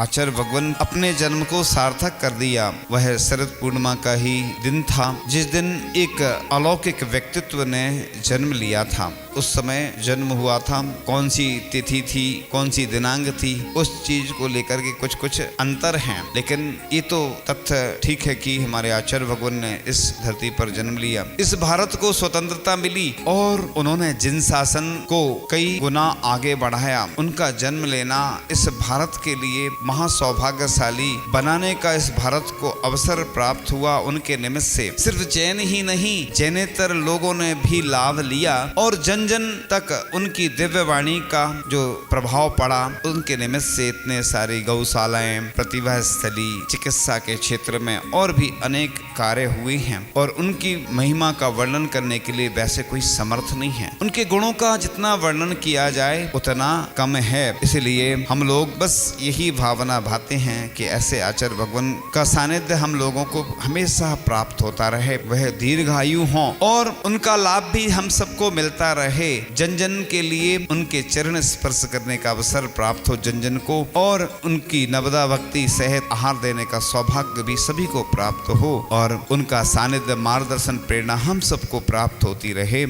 आचार्य भगवान अपने जन्म को सार्थक कर दिया। वह शरद पूर्णिमा का ही दिन था जिस दिन एक अलौकिक व्यक्तित्व ने जन्म लिया था। उस समय जन्म हुआ था, कौन सी तिथि थी, कौन सी दिनांक थी, उस चीज को लेकर के कुछ कुछ अंतर हैं, लेकिन ये तो तथ्य ठीक है कि हमारे आचार्य भगवान ने इस धरती पर जन्म लिया। इस भारत को स्वतंत्रता मिली और उन्होंने जिन शासन को कई गुना आगे बढ़ाया। उनका जन्म लेना इस भारत के लिए महासौभाग्यशाली बनाने का इस भारत को अवसर प्राप्त हुआ उनके निमित्त से। सिर्फ जैन ही नहीं, जैनेतर लोगों ने भी लाभ लिया और जन जन तक उनकी दिव्य वाणी का जो प्रभाव पड़ा, उनके निमित्त से इतने सारी गौशालाएं, प्रतिभा स्थली, चिकित्सा के क्षेत्र में और भी अनेक कार्य हुए हैं। और उनकी महिमा का वर्णन करने के लिए वैसे कोई समर्थ नहीं है। उनके गुणों का जितना वर्णन किया जाए उतना कम है। इसलिए हम लोग बस यही भावना भाते हैं कि ऐसे आचार्य भगवान का सानिध्य हम लोगों को हमेशा प्राप्त होता रहे, वह दीर्घायु हों और उनका लाभ भी हम सबको मिलता रहे। जन जन के लिए उनके चरण स्पर्श करने का अवसर प्राप्त हो जन जन को, और उनकी नवदा भक्ति सहित आहार देने का सौभाग्य भी सभी को प्राप्त हो और उनका सानिध्य, मार्गदर्शन, प्रेरणा हम सबको प्राप्त होती रहे।